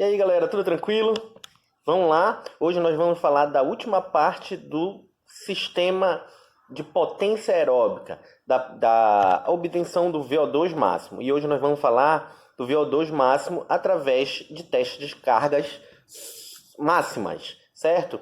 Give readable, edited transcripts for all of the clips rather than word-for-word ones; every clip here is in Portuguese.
E aí, galera, tudo tranquilo? Vamos lá. Hoje nós vamos falar da última parte do sistema de potência aeróbica, da obtenção do VO2 máximo. E hoje nós vamos falar do VO2 máximo através de testes de cargas máximas, certo?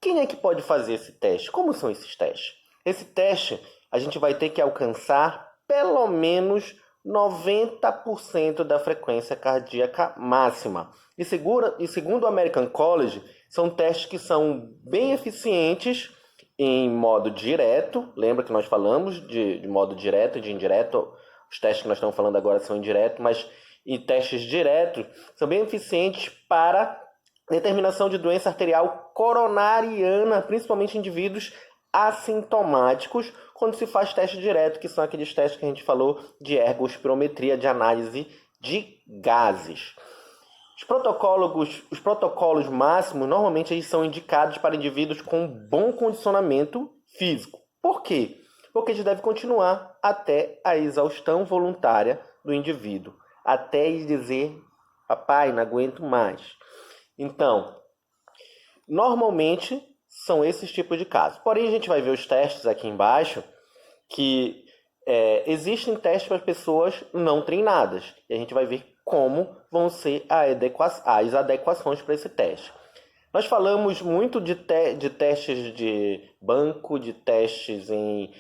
Quem é que pode fazer esse teste? Como são esses testes? Esse teste a gente vai ter que alcançar pelo menos 90% da frequência cardíaca máxima. E segundo o American College, são testes que são bem eficientes em modo direto. Lembra que nós falamos de modo direto e de indireto? Os testes que nós estamos falando agora são indiretos, mas em testes diretos são bem eficientes para determinação de doença arterial coronariana, principalmente em indivíduos assintomáticos, quando se faz teste direto, que são aqueles testes que a gente falou de ergospirometria, de análise de gases. Os protocolos máximos, normalmente, eles são indicados para indivíduos com bom condicionamento físico. Por quê? Porque eles devem continuar até a exaustão voluntária do indivíduo, até ele dizer, papai, não aguento mais. Então, normalmente são esses tipos de casos. Porém, a gente vai ver os testes aqui embaixo, que existem testes para pessoas não treinadas. E a gente vai ver como vão ser as adequações para esse teste. Nós falamos muito de testes de banco, de testes em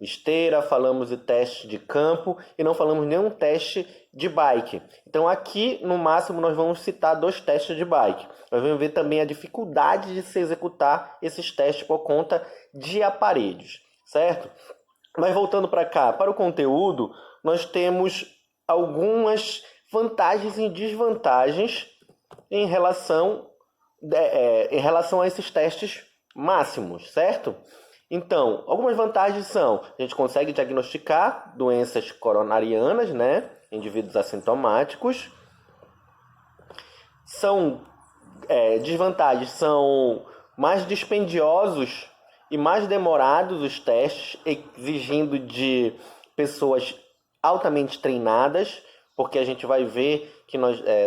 esteira, falamos de teste de campo e não falamos nenhum teste de bike. Então aqui no máximo nós vamos citar 2 testes de bike. Nós vamos ver também a dificuldade de se executar esses testes por conta de aparelhos, certo? Mas voltando para cá, para o conteúdo, nós temos algumas vantagens e desvantagens em relação a esses testes máximos, certo? Então, algumas vantagens são: a gente consegue diagnosticar doenças coronarianas, né? Indivíduos assintomáticos. Desvantagens são mais dispendiosos e mais demorados os testes, exigindo de pessoas altamente treinadas, porque a gente vai ver que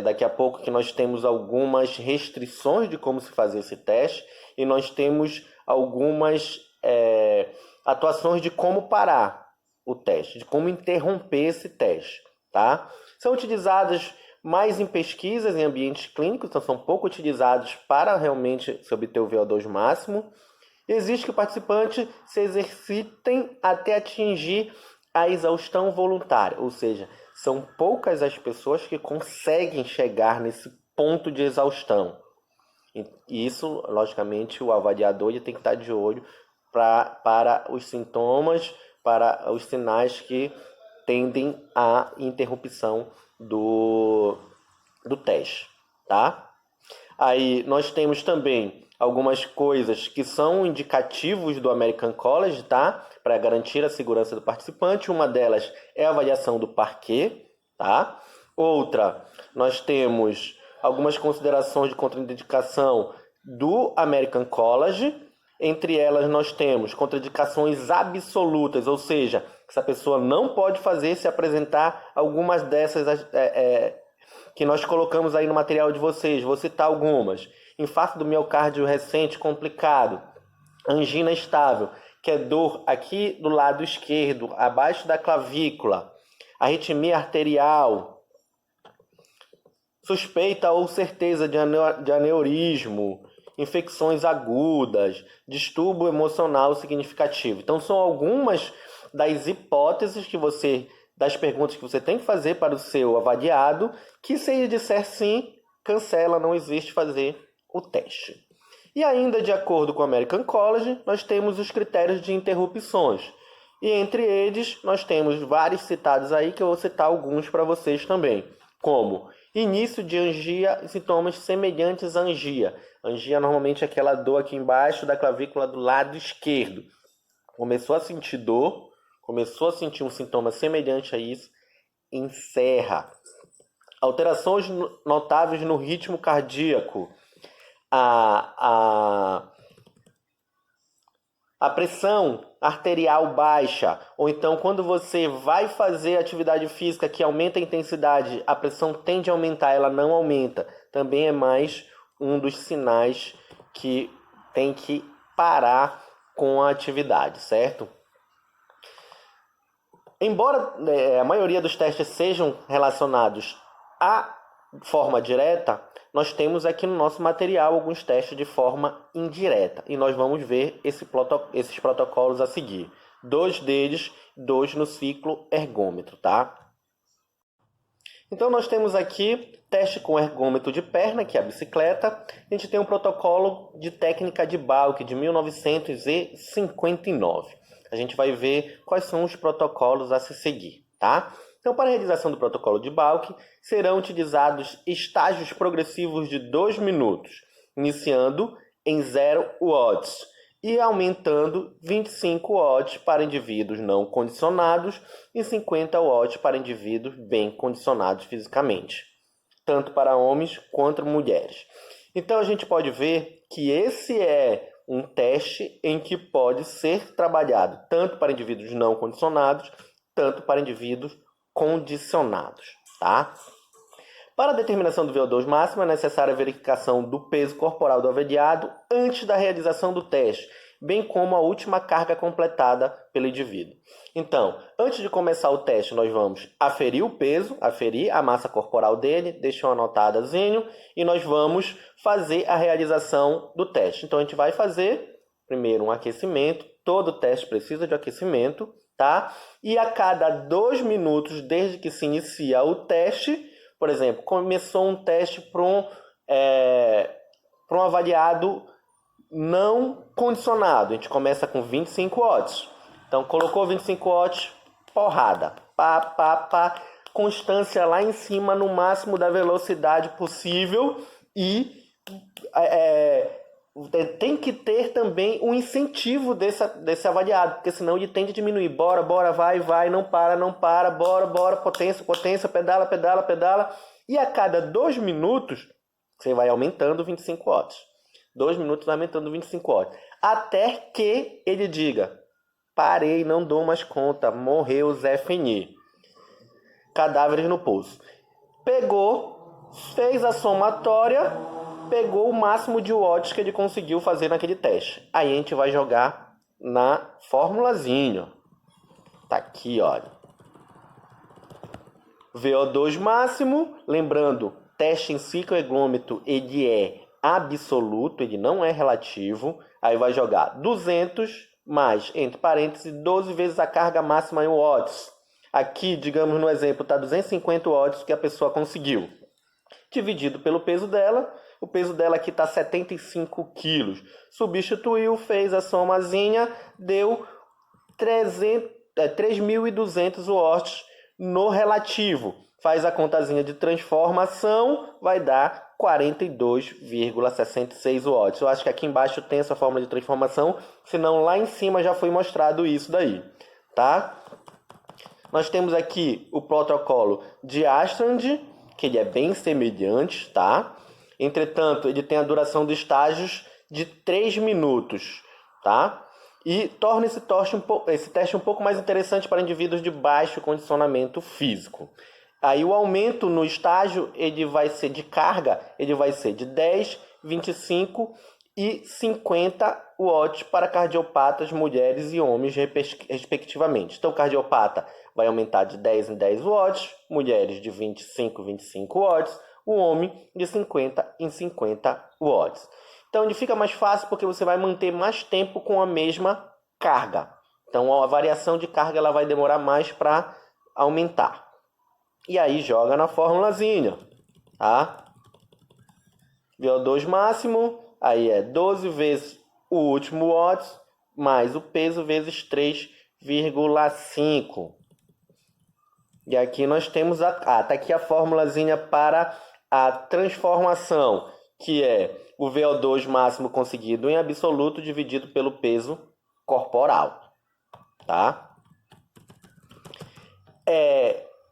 daqui a pouco que nós temos algumas restrições de como se fazer esse teste e nós temos algumas atuações de como parar o teste, de como interromper esse teste, tá? São utilizadas mais em pesquisas em ambientes clínicos, então são pouco utilizados para realmente se obter o VO2 máximo. Exige que o participante se exercitem até atingir a exaustão voluntária, ou seja, são poucas as pessoas que conseguem chegar nesse ponto de exaustão. E isso, logicamente, o avaliador tem que estar de olho para os sintomas, para os sinais que tendem à interrupção do teste, tá? Aí nós temos também algumas coisas que são indicativos do American College, tá? Para garantir a segurança do participante. Uma delas é a avaliação do parquet, tá? Outra, nós temos algumas considerações de contraindicação do American College. Entre elas nós temos contraindicações absolutas, ou seja, que essa pessoa não pode fazer se apresentar algumas dessas que nós colocamos aí no material de vocês. Vou citar algumas: infarto do miocárdio recente complicado, angina estável, que é dor aqui do lado esquerdo, abaixo da clavícula, arritmia arterial, suspeita ou certeza de aneurismo, infecções agudas, distúrbio emocional significativo. Então são algumas das hipóteses das perguntas que você tem que fazer para o seu avaliado, que se ele disser sim, cancela, não existe fazer o teste. E ainda de acordo com o American College, nós temos os critérios de interrupções. E entre eles, nós temos vários citados aí, que eu vou citar alguns para vocês também, como início de angia e sintomas semelhantes à angia. Angia normalmente é aquela dor aqui embaixo da clavícula do lado esquerdo. Começou a sentir dor, começou a sentir um sintoma semelhante a isso, encerra. Alterações notáveis no ritmo cardíaco. A a pressão arterial baixa, ou então quando você vai fazer atividade física que aumenta a intensidade, a pressão tende a aumentar, ela não aumenta. Também é mais um dos sinais que tem que parar com a atividade, certo? Embora a maioria dos testes sejam relacionados à forma direta, nós temos aqui no nosso material alguns testes de forma indireta. E nós vamos ver esses protocolos a seguir. 2 deles, 2 no ciclo ergômetro, tá? Então nós temos aqui teste com ergômetro de perna, que é a bicicleta. A gente tem um protocolo de técnica de Balke de 1959. A gente vai ver quais são os protocolos a se seguir, tá? Então, para a realização do protocolo de Balke, serão utilizados estágios progressivos de 2 minutos, iniciando em 0 watts e aumentando 25 watts para indivíduos não condicionados e 50 watts para indivíduos bem condicionados fisicamente, tanto para homens quanto mulheres. Então, a gente pode ver que esse é um teste em que pode ser trabalhado tanto para indivíduos não condicionados, tanto para indivíduos condicionados, tá? Para a determinação do VO2 máximo é necessária a verificação do peso corporal do avaliado antes da realização do teste, bem como a última carga completada pelo indivíduo. Então, antes de começar o teste, nós vamos aferir o peso, aferir a massa corporal dele, deixa eu anotadazinho, e nós vamos fazer a realização do teste. Então, a gente vai fazer, primeiro, um aquecimento, todo teste precisa de aquecimento, tá? E a cada 2 minutos, desde que se inicia o teste, por exemplo, começou um teste para um avaliado não condicionado, a gente começa com 25 watts. Então, colocou 25 watts, porrada. Pá, pá, pá. Constância lá em cima, no máximo da velocidade possível. E tem que ter também um incentivo desse avaliado, porque senão ele tende a diminuir. Bora, vai, não para, bora, potência, pedala. E a cada 2 minutos, você vai aumentando 25 watts. 2 minutos aumentando 25 watts. Até que ele diga, parei, não dou mais conta, morreu Zé Feni. Cadáveres no pulso. Pegou, fez a somatória, pegou o máximo de watts que ele conseguiu fazer naquele teste. Aí a gente vai jogar na formulazinha. Tá aqui, olha. VO2 máximo, lembrando, teste em ciclo ergômetro, ele é absoluto, ele não é relativo. Aí vai jogar 200 mais, entre parênteses, 12 vezes a carga máxima em watts. Aqui, digamos no exemplo, está 250 watts que a pessoa conseguiu. Dividido pelo peso dela, o peso dela aqui está 75 quilos. Substituiu, fez a somazinha, deu 3.200 watts no relativo. Faz a contazinha de transformação, vai dar 42,66 watts. Eu acho que aqui embaixo tem essa fórmula de transformação, senão lá em cima já foi mostrado isso daí, tá? Nós temos aqui o protocolo de Astrand, que ele é bem semelhante, tá? Entretanto, ele tem a duração dos estágios de 3 minutos, tá? E torna esse teste um pouco mais interessante para indivíduos de baixo condicionamento físico. Aí o aumento no estágio, ele vai ser de carga, ele vai ser de 10, 25 e 50 watts para cardiopatas, mulheres e homens, respectivamente. Então, o cardiopata vai aumentar de 10 em 10 watts, mulheres de 25 em 25 watts, o homem de 50 em 50 watts. Então, ele fica mais fácil porque você vai manter mais tempo com a mesma carga. Então, a variação de carga ela vai demorar mais para aumentar. E aí joga na formulazinha, tá? VO2 máximo, aí é 12 vezes o último watts, mais o peso vezes 3,5. E aqui nós temos tá aqui a formulazinha para a transformação, que é o VO2 máximo conseguido em absoluto dividido pelo peso corporal, tá?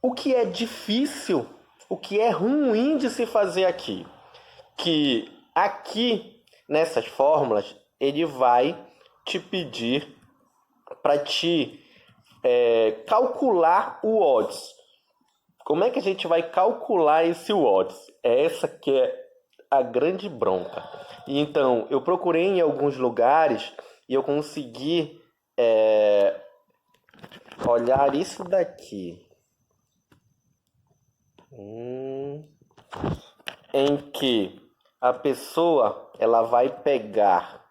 O que é difícil, o que é ruim de se fazer aqui, que aqui nessas fórmulas ele vai te pedir para te calcular o odds. Como é que a gente vai calcular esse odds? Essa que é a grande bronca. E então, eu procurei em alguns lugares e eu consegui olhar isso daqui. Em que a pessoa ela vai pegar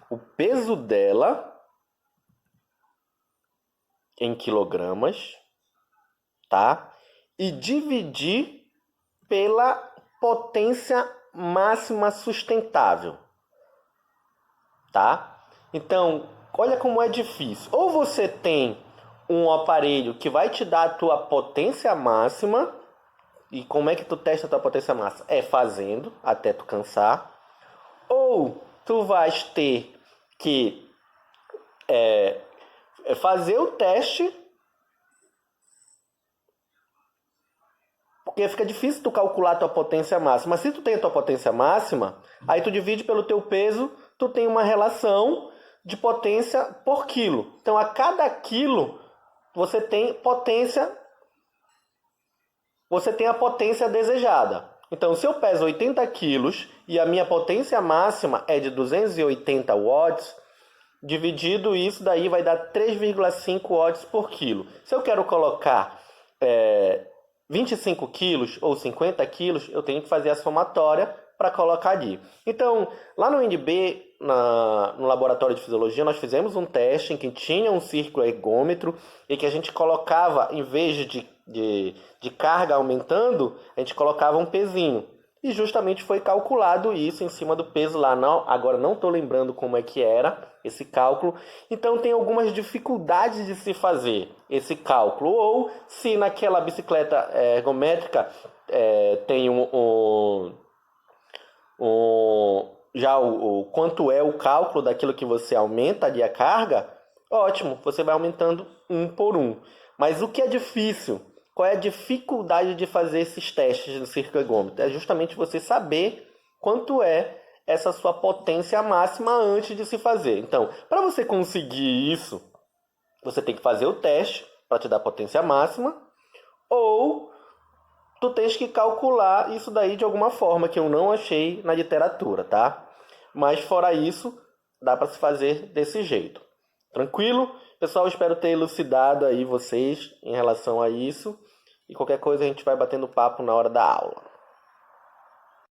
o peso dela em quilogramas, tá? E dividir pela potência máxima sustentável, tá? Então, olha como é difícil. Ou você tem um aparelho que vai te dar a tua potência máxima, e como é que tu testa a tua potência máxima? É fazendo até tu cansar. Ou tu vais ter que fazer o teste, porque fica difícil tu calcular a tua potência máxima. Mas se tu tem a tua potência máxima, aí tu divide pelo teu peso, tu tem uma relação de potência por quilo. Então, a cada quilo, você tem a potência desejada. Então, se eu peso 80 quilos e a minha potência máxima é de 280 watts, dividido isso daí vai dar 3,5 watts por quilo. Se eu quero colocar 25 quilos ou 50 quilos, eu tenho que fazer a somatória para colocar ali. Então, lá no INB, no laboratório de fisiologia, nós fizemos um teste em que tinha um círculo ergômetro e que a gente colocava, em vez de carga aumentando, a gente colocava um pezinho. E justamente foi calculado isso em cima do peso lá. Não, agora não estou lembrando como é que era esse cálculo. Então tem algumas dificuldades de se fazer esse cálculo. Ou se naquela bicicleta ergométrica tem já o quanto é o cálculo daquilo que você aumenta ali a carga, ótimo, você vai aumentando um por um. Mas o que é difícil? Qual é a dificuldade de fazer esses testes no círculo ergômetro? É justamente você saber quanto é essa sua potência máxima antes de se fazer. Então, para você conseguir isso, você tem que fazer o teste para te dar potência máxima, ou tu tens que calcular isso daí de alguma forma que eu não achei na literatura, tá? Mas fora isso, dá para se fazer desse jeito. Tranquilo? Pessoal, espero ter elucidado aí vocês em relação a isso. E qualquer coisa a gente vai batendo papo na hora da aula.